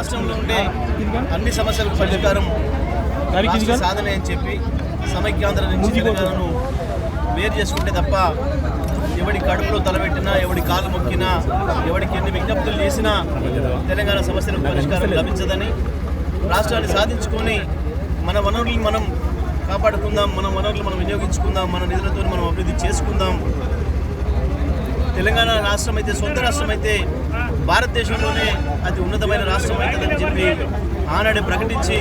రాష్ట్రంలో ఉండే అన్ని సమస్యలకు పరిష్కారం రాష్ట్ర సాధనే అని చెప్పి సమైక్యాంధ్ర నుంచి తెలంగాణను వేరు చేసుకుంటే తప్ప ఎవడి కడుపులో తలబెట్టినా, ఎవడి కాలు మొక్కినా, ఎవడికి ఎన్ని విజ్ఞప్తులు చేసినా తెలంగాణ సమస్యలకు పరిష్కారం లభించదని, రాష్ట్రాన్ని సాధించుకొని మన వనరులను మనం కాపాడుకుందాం, మన వనరులు మనం వినియోగించుకుందాం, మన నిధులతో మనం అభివృద్ధి చేసుకుందాం. తెలంగాణ రాష్ట్రం అయితే సొంత రాష్ట్రం అయితే భారతదేశంలోనే అతి ఉన్నతమైన రాష్ట్రం అవుతుందని చెప్పి ఆనాడే ప్రకటించి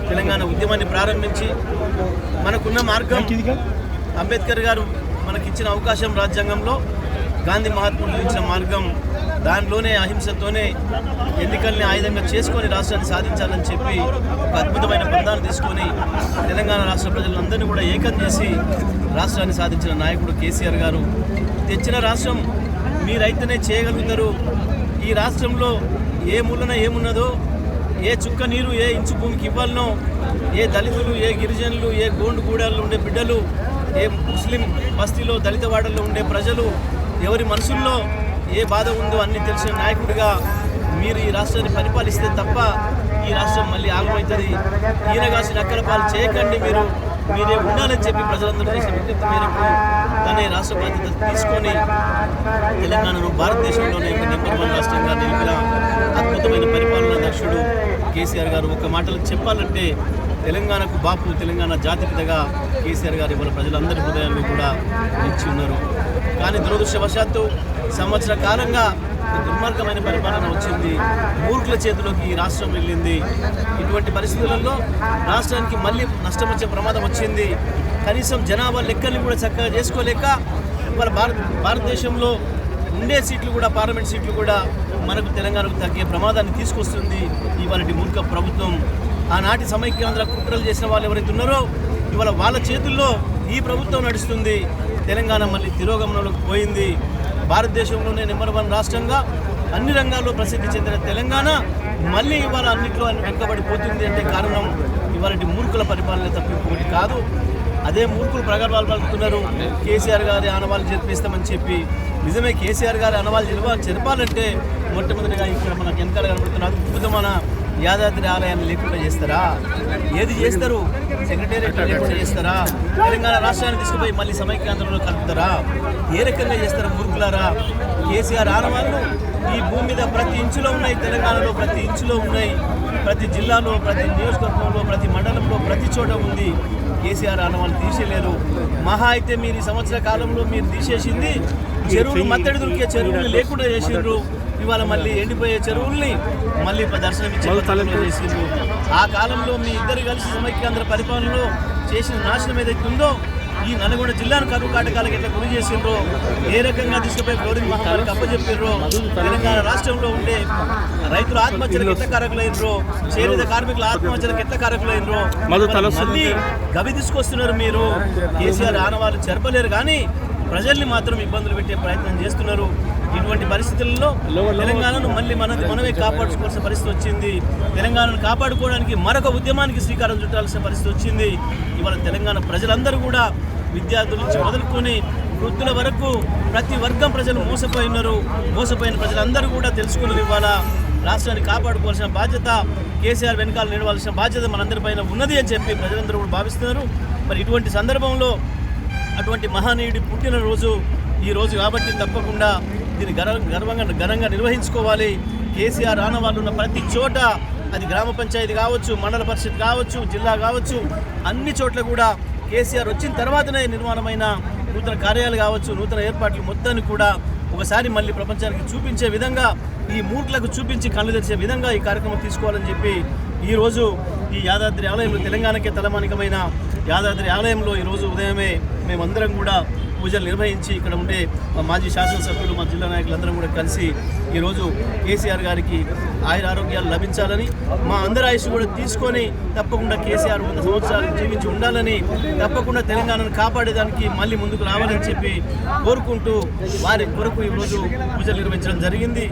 తెలంగాణ ఉద్యమాన్ని ప్రారంభించి మనకున్న మార్గం అంబేద్కర్ గారు మనకిచ్చిన అవకాశం రాజ్యాంగంలో, గాంధీ మహాత్ములు ఇచ్చిన మార్గం, దానిలోనే అహింసతోనే ఎన్నికల్ని ఆయుధంగా చేసుకొని రాష్ట్రాన్ని సాధించాలని చెప్పి ఒక అద్భుతమైన బంధాన్ని తీసుకొని తెలంగాణ రాష్ట్ర ప్రజలందరినీ కూడా ఏకం చేసి రాష్ట్రాన్ని సాధించిన నాయకుడు కేసీఆర్ గారు. తెచ్చిన రాష్ట్రం మీరైతేనే చేయగలుగుతారు. ఈ రాష్ట్రంలో ఏ మూలన ఏమున్నదో, ఏ చుక్క నీరు ఏ ఇంచు భూమికి ఇవ్వాలనో, ఏ దళితులు, ఏ గిరిజనులు, ఏ గోండుగూడాల్లో ఉండే బిడ్డలు, ఏ ముస్లిం బస్తీలో దళిత వాడల్లో ఉండే ప్రజలు, ఎవరి మనసుల్లో ఏ బాధ ఉందో అన్నీ తెలిసిన నాయకుడిగా మీరు ఈ రాష్ట్రాన్ని పరిపాలిస్తే తప్ప ఈ రాష్ట్రం మళ్ళీ ఆగమవుతుంది. ఈయనగాసి నక్కల పాలు చేయకండి, మీరే ఉండాలని చెప్పి ప్రజలందరూ చేసిన విజ్ఞప్తి మేరకు తనే రాష్ట్ర బాధ్యత తీసుకొని తెలంగాణను భారతదేశంలోనే ఒక నెంబర్ 1 రాష్ట్రంగా నిలిపిన అద్భుతమైన పరిపాలనా దక్షుడు కేసీఆర్ గారు. ఒక మాటలు చెప్పాలంటే తెలంగాణకు బాపు, తెలంగాణ జాతిపితగా కేసీఆర్ గారు ఇవాళ ప్రజలందరి హృదయాల్లో కూడా నిలిచి ఉన్నారు. కానీ దురదృష్టవశాత్తు సంవత్సర కాలంగా దుర్మార్గమైన పరిపాలన వచ్చింది, మూర్ఖుల చేతిలోకి ఈ రాష్ట్రం వెళ్ళింది. ఇటువంటి పరిస్థితులలో రాష్ట్రానికి మళ్ళీ నష్టం వచ్చే ప్రమాదం వచ్చింది. కనీసం జనాభా లెక్కల్ని కూడా చక్కగా చేసుకోలేక ఇవాళ భారతదేశంలో ఉండే సీట్లు కూడా, పార్లమెంట్ సీట్లు కూడా మనకు తెలంగాణకు తగ్గే ప్రమాదాన్ని తీసుకొస్తుంది ఇవాళ మూర్ఖ ప్రభుత్వం. ఆనాటి సమైక్యాంధ్ర కుట్రలు చేసిన వాళ్ళు ఎవరైతే ఉన్నారో ఇవాళ వాళ్ళ చేతుల్లో ఈ ప్రభుత్వం నడుస్తుంది. తెలంగాణ మళ్ళీ తిరోగమనంలోకి పోయింది. భారతదేశంలోనే నెంబర్ 1 రాష్ట్రంగా అన్ని రంగాల్లో ప్రసిద్ధి చెందిన తెలంగాణ మళ్ళీ ఇవాళ అన్నింటిలో వెనుకబడిపోతుంది అంటే కారణం ఇవాళ మూర్ఖుల పరిపాలన తప్పింపుకోటి కాదు. అదే మూర్ఖులు ప్రగల్భాలు పలుకుతున్నారు, కేసీఆర్ గారి ఆనవాళ్ళు జరిపిస్తామని చెప్పి. నిజమే, కేసీఆర్ గారి ఆనవాళ్ళు జరపాలంటే మొట్టమొదటిగా ఇక్కడ మనకు వెనకాల కనబడుతున్న అద్భుతమైన యాదాద్రి ఆలయాన్ని లేకుండా చేస్తారా? ఏది చేస్తారు? సెక్రటేరియట్ లేకుండా చేస్తారా? తెలంగాణ రాష్ట్రాన్ని తీసుకుపోయి మళ్ళీ సమైక్యాంధ్రంలో కలుపుతారా? ఏ రకంగా చేస్తారా మూర్ఖులారా? కేసీఆర్ ఆనవాళ్ళు ఈ భూమి మీద ప్రతి ఇంచులో ఉన్నాయి, తెలంగాణలో ప్రతి ఇంచులో ఉన్నాయి, ప్రతి జిల్లాలో, ప్రతి నియోజకవర్గంలో, ప్రతి మండలంలో, ప్రతి చోట ఉంది. కేసీఆర్ ఆనవాళ్ళు తీసేయలేరు. మహా అయితే మీరు ఈ సంవత్సర కాలంలో మీరు తీసేసింది చెరువులు, మత్తడి దొరికే చెరువులు లేకుండా చేసిండ్రు. ఇవాళ మళ్ళీ ఎండిపోయే చెరువుల్ని మళ్ళీ దర్శనమిచ్చే చేసిండ్రు. ఆ కాలంలో మీ ఇద్దరు కలిసి సమైక్యాంధ్ర పరిపాలనలో చేసిన నాశనం ఏదైతే ఉందో, ఈ నల్గొండ జిల్లాను కరువు కాటకాలకు ఎట్లా గురి చేసిండ్రో, ఏ రకంగా తీసుకుపోయి ఫ్లోరిన్ మహమ్మారికి అప్పచెప్పిర్రో, తెలంగాణ రాష్ట్రంలో ఉండే రైతుల ఆత్మహత్యలకు ఎట్లా కారకులైనరో, చేనేత కార్మికుల ఆత్మహత్యలకు ఎట్లా కారకులైనరో మళ్ళీ గవి తీసుకొస్తున్నారు. మీరు కేసీఆర్ ఆనవాళ్ళు జరపలేరు కానీ ప్రజల్ని మాత్రం ఇబ్బందులు పెట్టే ప్రయత్నం చేస్తున్నారు. ఇటువంటి పరిస్థితుల్లో తెలంగాణను మళ్ళీ మనమే కాపాడుకోవాల్సిన పరిస్థితి వచ్చింది. తెలంగాణను కాపాడుకోవడానికి మరొక ఉద్యమానికి శ్రీకారం చుట్టాల్సిన పరిస్థితి వచ్చింది. ఇవాళ తెలంగాణ ప్రజలందరూ కూడా విద్యార్థుల నుంచి మొదలుకొని వృద్ధుల వరకు ప్రతి వర్గం ప్రజలు మోసపోయి ఉన్నారు. మోసపోయిన ప్రజలందరూ కూడా తెలుసుకున్నారు. ఇవాళ రాష్ట్రాన్ని కాపాడుకోవాల్సిన బాధ్యత, కేసీఆర్ వెనకాల నిలవాల్సిన బాధ్యత మనందరిపైన ఉన్నది అని చెప్పి ప్రజలందరూ కూడా భావిస్తున్నారు. మరి ఇటువంటి సందర్భంలో అటువంటి మహనీయుడి పుట్టినరోజు ఈరోజు కాబట్టి తప్పకుండా దీన్ని ఘనంగా నిర్వహించుకోవాలి. కేసీఆర్ ఆనవాళ్ళు ఉన్న ప్రతి చోట, అది గ్రామ పంచాయతీ కావచ్చు, మండల పరిషత్ కావచ్చు, జిల్లా కావచ్చు, అన్ని చోట్ల కూడా కేసీఆర్ వచ్చిన తర్వాతనే నిర్మాణమైన నూతన కార్యాలు కావచ్చు, నూతన ఏర్పాట్లు మొత్తాన్ని కూడా ఒకసారి మళ్ళీ ప్రపంచానికి చూపించే విధంగా, ఈ మూర్ఖులకు చూపించి కళ్ళు తెరిచే విధంగా ఈ కార్యక్రమం తీసుకోవాలని చెప్పి ఈరోజు ఈ యాదాద్రి ఆలయంలో, తెలంగాణకే తలమానికమైన యాదాద్రి ఆలయంలో ఈరోజు ఉదయమే మేమందరం కూడా పూజలు నిర్వహించి ఇక్కడ ఉండే మా మాజీ శాసనసభ్యులు, మా జిల్లా నాయకులందరం కూడా కలిసి ఈరోజు కేసీఆర్ గారికి ఆయురారోగ్యాలు లభించాలని, మా అందరి ఆయుష్ కూడా తీసుకొని తప్పకుండా కేసీఆర్ 100 సంవత్సరాలు జీవించి ఉండాలని, తప్పకుండా తెలంగాణను కాపాడేదానికి మళ్ళీ ముందుకు రావాలని చెప్పి కోరుకుంటూ వారి కొరకు ఈరోజు పూజలు నిర్వహించడం జరిగింది.